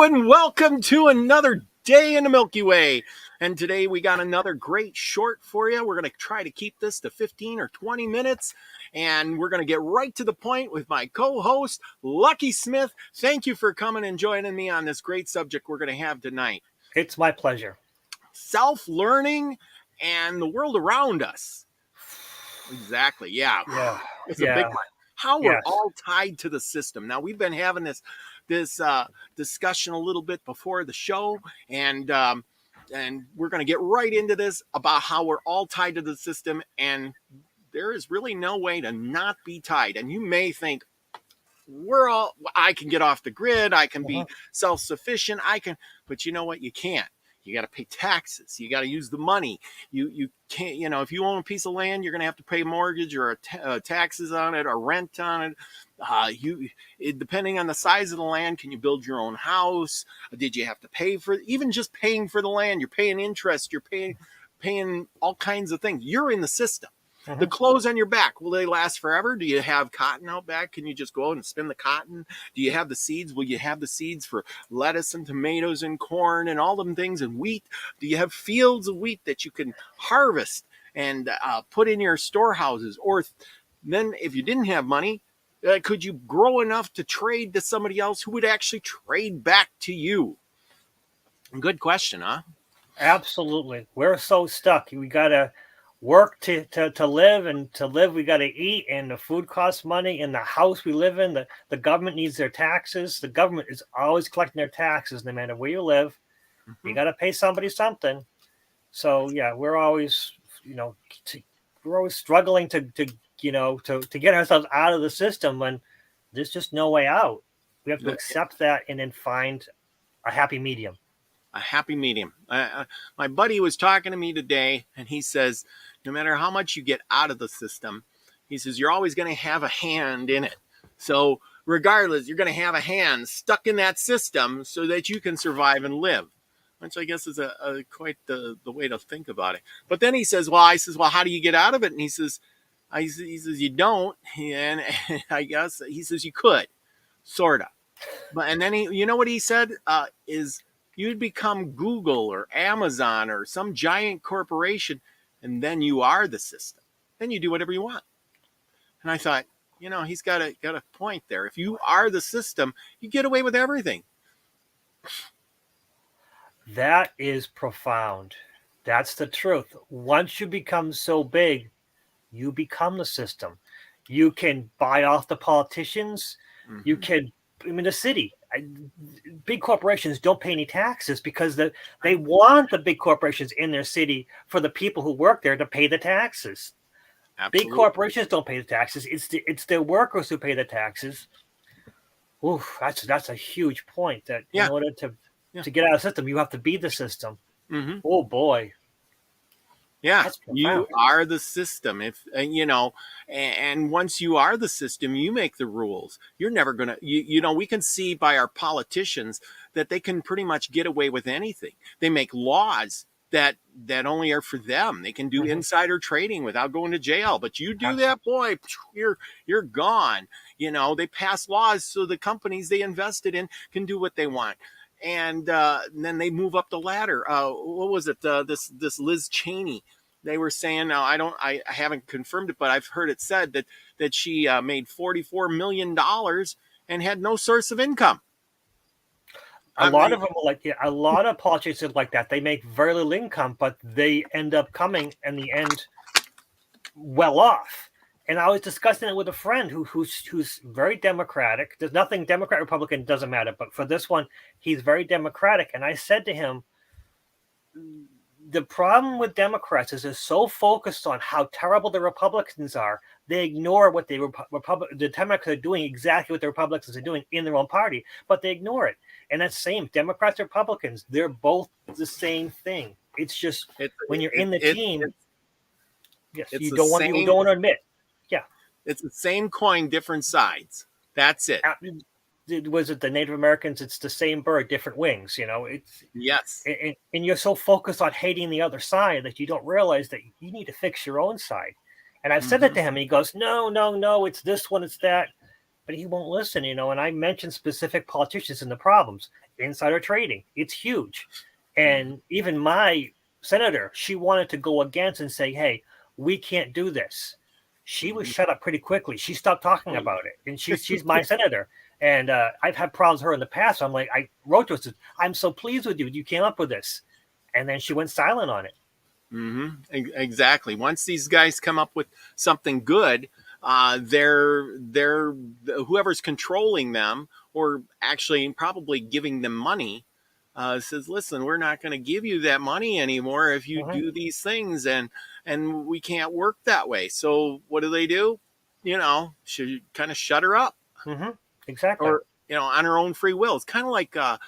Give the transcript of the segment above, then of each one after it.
and welcome to another day in the Milky Way. And today we got another great short for you. We're going to try to keep this to 15 or 20 minutes, and we're going to get right to the point with my co-host, Lucky Smith. Thank you for coming and joining me on this great subject we're going to have tonight. It's my pleasure. Self-learning and the world around us. Exactly. Yeah. It's a big one. How we're all tied to the system. Now, we've been having this discussion a little bit before the show, and we're going to get right into this about how we're all tied to the system, and there is really no way to not be tied. And you may think, I can get off the grid, I can be self-sufficient, but you know what? You can't. You got to pay taxes. You got to use the money. You can't, if you own a piece of land, you're going to have to pay mortgage or taxes on it or rent on it. Depending on the size of the land, can you build your own house? Did you have to pay for even just paying for the land? You're paying interest. You're paying all kinds of things. You're in the system. The clothes on your back, will they last forever? Do you have cotton out back? Can you just go out and spin the cotton? Do you have the seeds? Will you have the seeds for lettuce and tomatoes and corn and all them things and wheat? Do you have fields of wheat that you can harvest and put in your storehouses? Or then if you didn't have money, could you grow enough to trade to somebody else who would actually trade back to you? Good question, huh? Absolutely. We're so stuck. We got to work to live, and to live we got to eat, and the food costs money, and the house we live in, the government needs their taxes. The government is always collecting their taxes no matter where you live. You got to pay somebody something. So we're always struggling to get ourselves out of the system when there's just no way out. We have to accept that and then find a happy medium. A happy medium. My buddy was talking to me today, and he says, no matter how much you get out of the system, he says, you're always going to have a hand in it. So regardless, you're going to have a hand stuck in that system so that you can survive and live, which I guess is quite the way to think about it. But then he says, well, how do you get out of it? And he says, you don't. And I guess he says you could, sort of. And then you know what he said is, you'd become Google or Amazon or some giant corporation, and then you are the system. Then you do whatever you want. And I thought, he's got a point there. If you are the system, you get away with everything. That is profound. That's the truth. Once you become so big, you become the system. You can buy off the politicians. You can, the city. Big corporations don't pay any taxes because they want the big corporations in their city for the people who work there to pay the taxes. Absolutely. Big corporations don't pay the taxes. It's their workers who pay the taxes. Ooh, that's a huge point. That in order to get out of the system, you have to be the system. Oh boy. Yeah, you are the system. And once you are the system, you make the rules. You're never going to, we can see by our politicians that they can pretty much get away with anything. They make laws that only are for them. They can do insider trading without going to jail. But you do that, boy, you're gone. They pass laws so the companies they invested in can do what they want. And then they move up the ladder. What was it? This Liz Cheney. They were saying, now I haven't confirmed it, but I've heard it said that she made $44 million and had no source of income. A lot of them are a lot of politicians like that. They make very little income, but they end up coming in the end well off. And I was discussing it with a friend who's very Democratic. There's nothing Democrat, Republican, doesn't matter. But for this one, he's very Democratic. And I said to him, the problem with Democrats is they're so focused on how terrible the Republicans are, they ignore what the Democrats are doing, exactly what the Republicans are doing in their own party, but they ignore it. And that's the same. Democrats, Republicans, they're both the same thing. It's just when you're in the team, you don't want to admit. Yeah. It's the same coin, different sides. That's it. Was it the Native Americans? It's the same bird, different wings. It's yes. And you're so focused on hating the other side that you don't realize that you need to fix your own side. And I've said that to him, and he goes, no, it's this one, it's that. But he won't listen, And I mentioned specific politicians and the problems. insider trading. It's huge. And even my senator, she wanted to go against and say, hey, we can't do this. She was shut up pretty quickly. She stopped talking about it. And she's my senator. And I've had problems with her in the past. So I'm like, I wrote to her, said, I'm so pleased with you. You came up with this. And then she went silent on it. Exactly. Once these guys come up with something good, they're whoever's controlling them, or actually probably giving them money, says, listen, we're not going to give you that money anymore if you do these things, and we can't work that way. So what do? Should kind of shut her up. Exactly. Or, on her own free will. It's kind of like the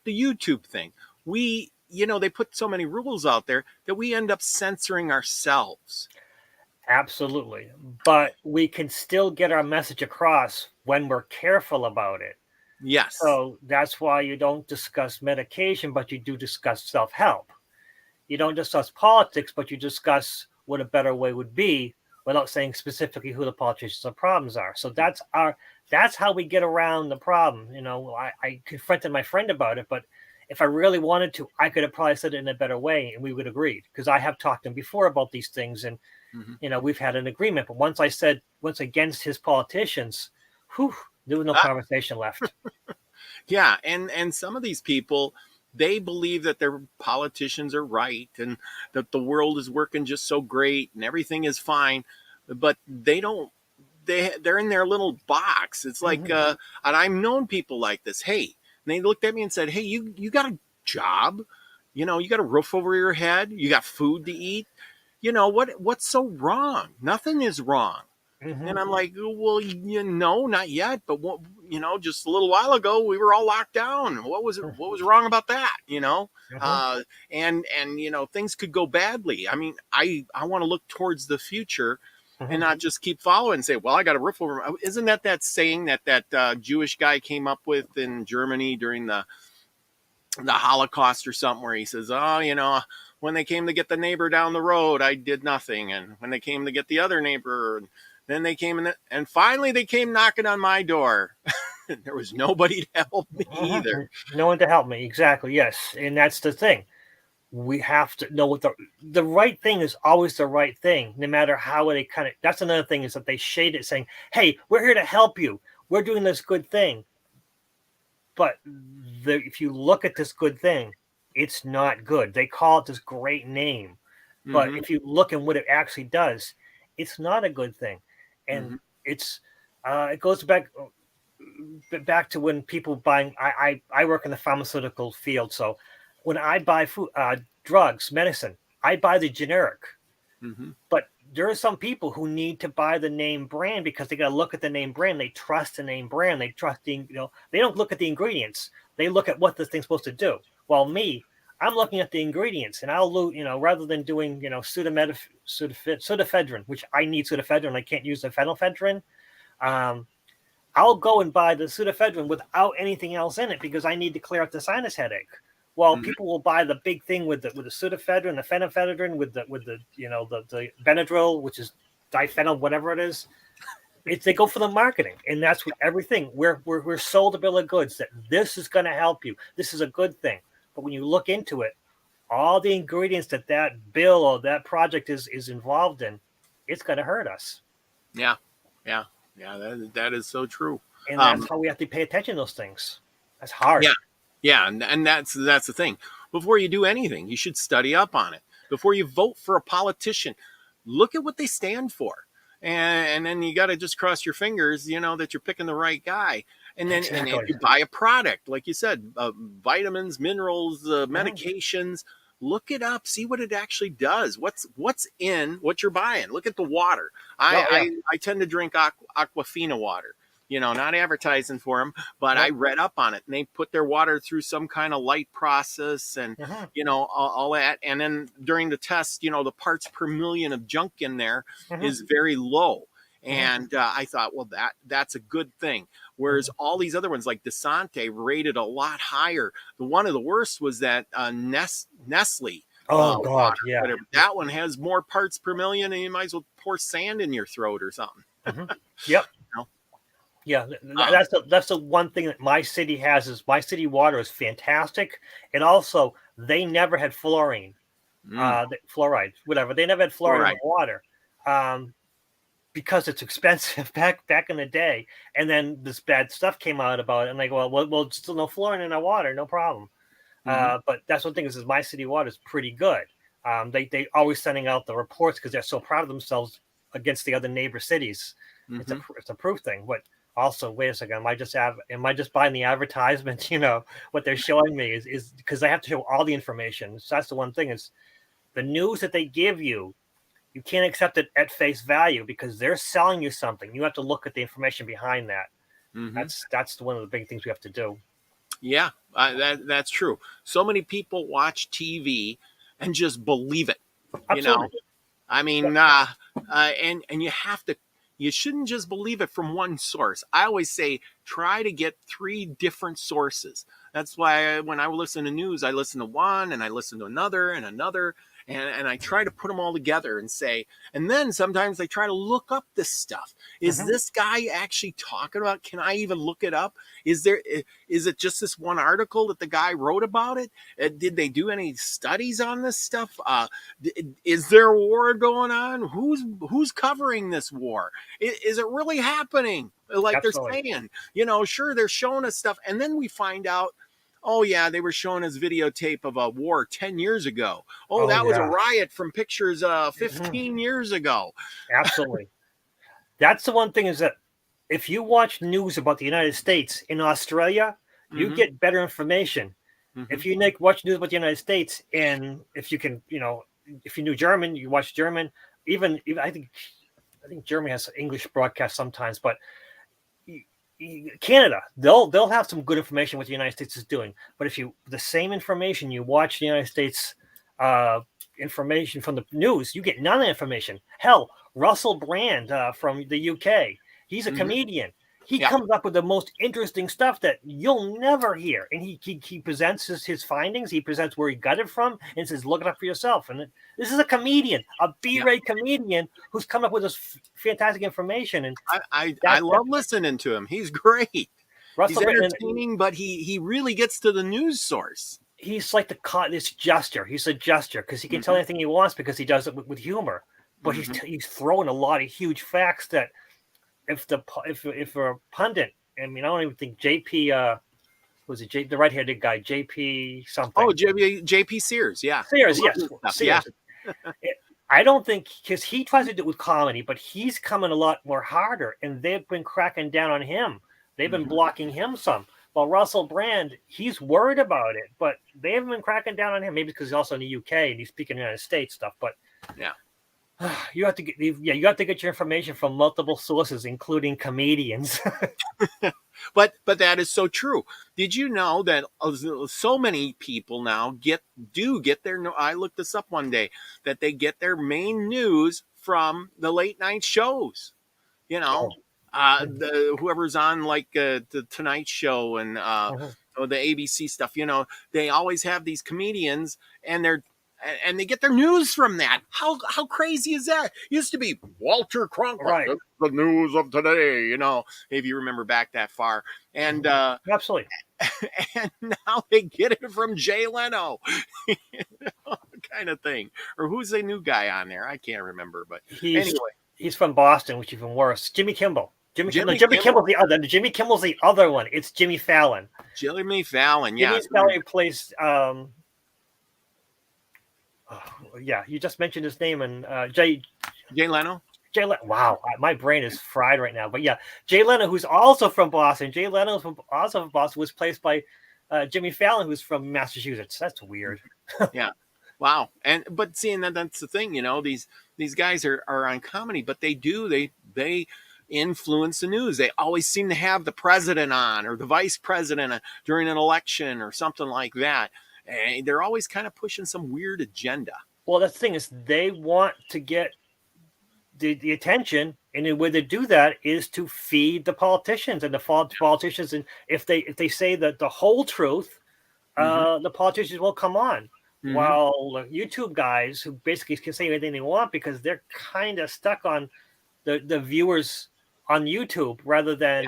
YouTube thing. They put so many rules out there that we end up censoring ourselves. Absolutely. But we can still get our message across when we're careful about it. Yes. So that's why you don't discuss medication, but you do discuss self-help. You don't discuss politics, but you discuss what a better way would be without saying specifically who the politicians or problems are. So that's how we get around the problem. I confronted my friend about it, but if I really wanted to, I could have probably said it in a better way and we would agree, because I have talked to him before about these things, and we've had an agreement. But once against his politicians, there was no conversation left. Yeah, and some of these people, they believe that their politicians are right and that the world is working just so great and everything is fine, but they don't. They're in their little box. It's like, and I've known people like this. Hey, and they looked at me and said, hey, you got a job, you got a roof over your head, you got food to eat. What's so wrong? Nothing is wrong. And I'm like, well, not yet, but just a little while ago we were all locked down. What was wrong about that? And things could go badly. I mean, I want to look towards the future and not just keep following and say, well, I got a roof over. Isn't that saying that Jewish guy came up with in Germany during the Holocaust or something, where he says, oh, when they came to get the neighbor down the road, I did nothing. And when they came to get the other neighbor, then they came and finally they came knocking on my door. There was nobody to help me either. No one to help me. Exactly. Yes. And that's the thing. We have to know what the right thing is always the right thing, no matter how they that's another thing, is that they shade it saying, hey, we're here to help you. We're doing this good thing. But if you look at this good thing, it's not good. They call it this great name. But if you look at what it actually does, it's not a good thing. And it goes back to when people buying, I work in the pharmaceutical field. So when I buy food, drugs, medicine, I buy the generic. But there are some people who need to buy the name brand because they got to look at the name brand. They trust the name brand. They trust they don't look at the ingredients. They look at what this thing's supposed to do. While me, I'm looking at the ingredients, and I'll rather than doing pseudoephedrine, which I need pseudoephedrine, I can't use the phenylphedrine. I'll go and buy the pseudoephedrine without anything else in it because I need to clear up the sinus headache. Well, people will buy the big thing with the pseudoephedrine, the phenylphedrine, with the Benadryl, which is diphenyl, whatever it is. They go for the marketing, and that's with everything. We're sold a bill of goods that this is going to help you. This is a good thing. But when you look into it, all the ingredients that bill or that project is involved in, it's going to hurt us. Yeah. That is so true. And that's how we have to pay attention to those things. That's hard. Yeah, and that's the thing. Before you do anything, you should study up on it. Before you vote for a politician, look at what they stand for. And then you got to just cross your fingers, that you're picking the right guy. And then and if you buy a product, like you said, vitamins, minerals, medications, look it up, see what it actually does. What's in what you're buying. Look at the water. I tend to drink Aquafina water. Not advertising for them, but I read up on it, and they put their water through some kind of light process and, all that. And then during the test, the parts per million of junk in there is very low. And I thought, well, that's a good thing. Whereas all these other ones like Desante rated a lot higher. One of the worst was that Nestle. Oh, God, water, yeah. whatever. That one has more parts per million, and you might as well pour sand in your throat or something. Yep. Yeah, that's the one thing that my city has is my city water is fantastic, and also they never had fluorine, fluoride, whatever. They never had fluoride in the water, because it's expensive back in the day. And then this bad stuff came out about it, and they go, well, still no fluorine in our water, no problem. But that's one thing is my city water is pretty good. They always sending out the reports because they're so proud of themselves against the other neighbor cities. It's a proof thing. But also, wait a second, am I just buying the advertisement? What they're showing me is because I have to show all the information. So that's the one thing is the news that they give you. You can't accept it at face value because they're selling you something. You have to look at the information behind that. That's one of the big things we have to do. Yeah, that's true. So many people watch TV and just believe it. Absolutely. I mean, and you shouldn't just believe it from one source. I always say try to get 3 different sources. That's why when I listen to news, I listen to one and I listen to another and another. And I try to put them all together and say, and then sometimes I try to look up this stuff. Is this guy actually talking about? Can I even look it up? Is it just this one article that the guy wrote about it? Did they do any studies on this stuff? Is there a war going on? Who's covering this war? Is it really happening? Like Absolutely. They're saying, sure, they're showing us stuff. And then we find out, oh, yeah, they were showing us videotape of a war 10 years ago. Oh, that was a riot from pictures 15 years ago. Absolutely. That's the one thing is that if you watch news about the United States in Australia, you get better information. If you watch news about the United States, and if you can, if you knew German, you watch German. Even I think Germany has English broadcast sometimes, but Canada, they'll have some good information what the United States is doing. But if the same information you watch the United States information from the news, you get none of the information. Hell, Russell Brand from the UK, he's a comedian. He comes up with the most interesting stuff that you'll never hear. And he presents his findings. He presents where he got it from and says, look it up for yourself. And this is a comedian, a B-rate comedian who's come up with this fantastic information. And I love listening to him. He's great. He's entertaining, but he really gets to the news source. He's like this jester. He's a jester because he can tell anything he wants because he does it with humor. But he's throwing a lot of huge facts that if a pundit, I mean, I don't even think JP was it the right-handed guy, JP something. Oh, JP Sears, yeah. Sears, yes. Sears. Yeah. I don't think because he tries to do it with comedy, but he's coming a lot more harder, and they've been cracking down on him. They've been blocking him some. Well, Russell Brand, he's worried about it, but they haven't been cracking down on him. Maybe because he's also in the UK and he's speaking United States stuff. But yeah. You have to get your information from multiple sources, including comedians. But that is so true. Did you know that so many people now get their? I looked this up one day that they get their main news from the late night shows. Whoever's on like the Tonight Show and or the ABC stuff. They always have these comedians and they get their news from that. How crazy is that? Used to be Walter Cronkite, right. The news of today, if you remember back that far. And absolutely. And now they get it from Jay Leno, kind of thing. Or who's the new guy on there? I can't remember, but anyway. He's from Boston, which is even worse. Jimmy Kimmel. Jimmy Kimmel's the other. Jimmy Kimmel's the other one. It's Jimmy Fallon. Jimmy Fallon, yeah. Jimmy Fallon plays. You just mentioned his name and Jay Leno. Jay Leno. Wow, my brain is fried right now. But yeah, Jay Leno, who's also from Boston. Jay Leno, also from Boston, was placed by Jimmy Fallon, who's from Massachusetts. That's weird. Yeah. Wow. But seeing that's the thing, these guys are on comedy, but they influence the news. They always seem to have the president on or the vice president during an election or something like that. And they're always kind of pushing some weird agenda. Well, that's the thing is they want to get the attention, and the way they do that is to feed the politicians and the politicians. And if they say that the whole truth, the politicians will come on. While YouTube guys who basically can say anything they want because they're kind of stuck on the viewers on YouTube rather than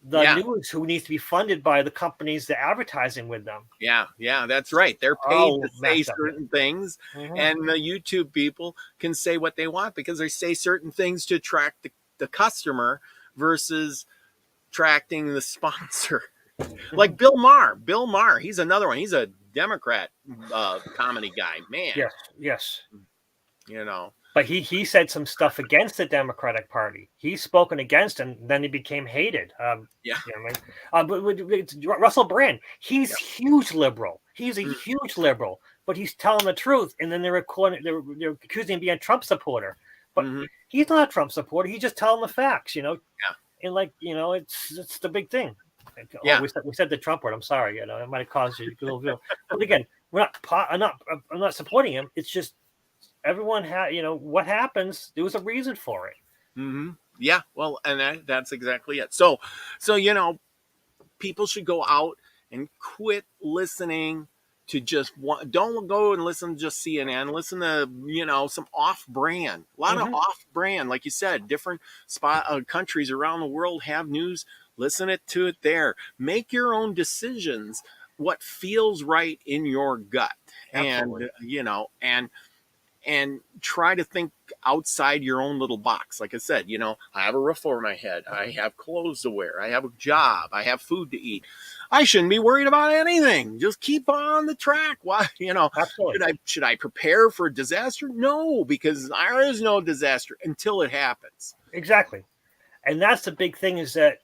the news who needs to be funded by the companies that are advertising with them. Yeah, that's right. They're paid to say certain things, and the YouTube people can say what they want because they say certain things to attract the customer versus attracting the sponsor. Like Bill Maher, he's another one. He's a Democrat comedy guy, man. Yes. You know. But he said some stuff against the Democratic Party. He's spoken against, and then he became hated. Russell Brand, he's huge liberal. He's a huge liberal, but he's telling the truth. And then they're accusing him of being a Trump supporter. But he's not a Trump supporter. He's just telling the facts, And it's the big thing. Yeah, we said the Trump word. I'm sorry, it might have caused you a little. But again, I'm not supporting him. It's just. Everyone what happens. There was a reason for it. Yeah, well, and that's exactly it. So people should go out and quit listening to just one. Don't go and listen to just CNN. Listen to some off-brand. A lot of off-brand, like you said, different countries around the world have news. Listen to it there. Make your own decisions. What feels right in your gut, Absolutely. and try to think outside your own little box. Like I said, I have a roof over my head. I have clothes to wear. I have a job. I have food to eat. I shouldn't be worried about anything. Just keep on the track. Why, Absolutely. Should I prepare for a disaster? No, because there is no disaster until it happens. Exactly. And that's the big thing is that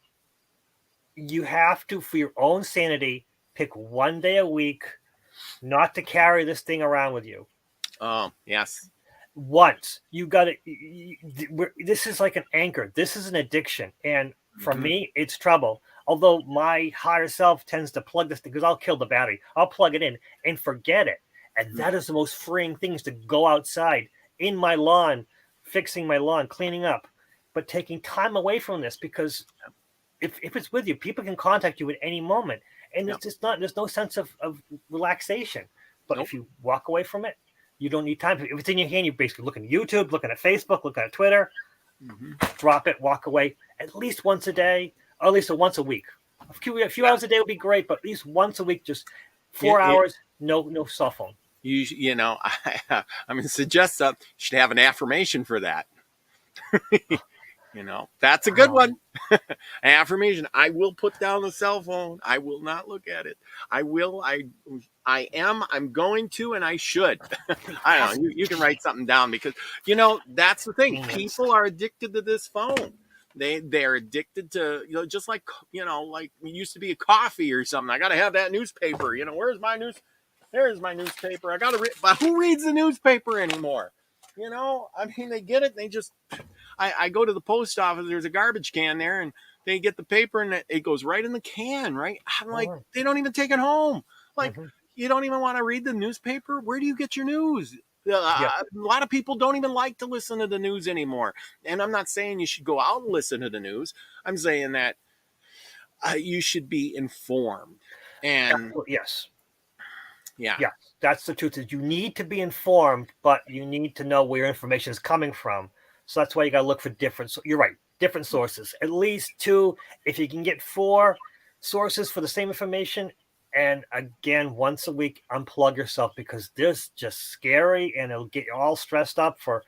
you have to, for your own sanity, pick one day a week not to carry this thing around with you. Oh, yes. Once you got it, this is like an anchor. This is an addiction, and for me, it's trouble. Although my higher self tends to plug this thing because I'll kill the battery. I'll plug it in and forget it, and that is the most freeing thing is to go outside in my lawn, fixing my lawn, cleaning up, but taking time away from this because if it's with you, people can contact you at any moment, and it's just not. There's no sense of relaxation. But if you walk away from it. You don't need time. If it's in your hand, you're basically looking at YouTube, looking at Facebook, looking at Twitter. Drop it, walk away at least once a day, or at least once a week. A few hours a day would be great, but at least once a week, just 4 hours, no cell phone. I'm going to suggest that you should have an affirmation for that. That's a good one. Affirmation. I will put down the cell phone. I will not look at it. I'm going to, and I should. I don't know. You can write something down because, that's the thing. People are addicted to this phone. They're addicted to, just like, like it used to be a coffee or something. I got to have that newspaper. Where's my news? There's my newspaper. I got to read. But who reads the newspaper anymore? They get it. They just, I go to the post office. There's a garbage can there and they get the paper and it goes right in the can, right? I'm like, they don't even take it home. Like, you don't even want to read the newspaper? Where do you get your news? A lot of people don't even like to listen to the news anymore. And I'm not saying you should go out and listen to the news. I'm saying that you should be informed. And yes. Yeah. That's the truth. Is you need to be informed, but you need to know where your information is coming from. So that's why you got to look for different. You're right. Different sources, at least 2. If you can get 4 sources for the same information, and again, once a week, unplug yourself because this is just scary and it'll get you all stressed up. For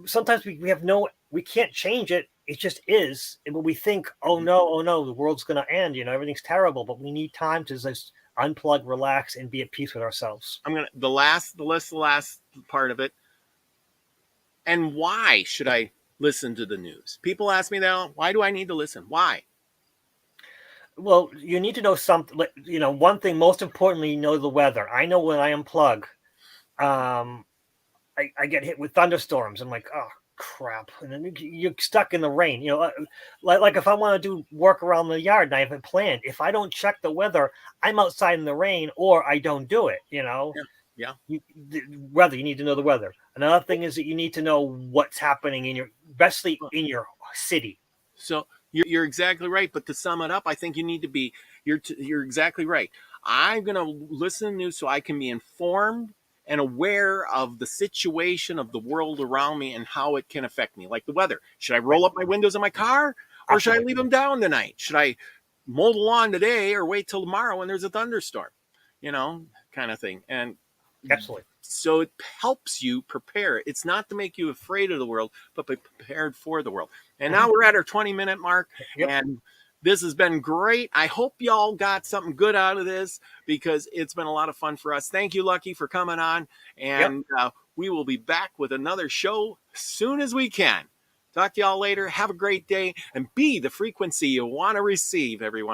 sometimes we can't change it. It just is. And we think, oh no, the world's going to end. Everything's terrible. But we need time to just unplug, relax, and be at peace with ourselves. The last part of it. And why should I listen to the news? People ask me that. Why do I need to listen? Why? Well, you need to know something. One thing most importantly, the weather. I know when I unplug, I get hit with thunderstorms. I'm like, oh crap, and then you're stuck in the rain. Like if I want to do work around the yard and I haven't planned, if I don't check the weather, I'm outside in the rain or I don't do it. Yeah. Weather. You need to know the weather. Another thing is that you need to know what's happening especially in your city. So you're exactly right. But to sum it up, I think you need to be. You're exactly right. I'm going to listen to news so I can be informed and aware of the situation of the world around me and how it can affect me, like the weather. Should I roll up my windows in my car? Or should I leave them down tonight? Should I mow the lawn today or wait till tomorrow when there's a thunderstorm? You know, kind of thing. And absolutely. So it helps you prepare. It's not to make you afraid of the world, but be prepared for the world. And now we're at our 20-minute mark. And this has been great. I hope y'all got something good out of this because it's been a lot of fun for us. Thank you, Lucky, for coming on. And we will be back with another show as soon as we can. Talk to y'all later. Have a great day and be the frequency you want to receive, everyone.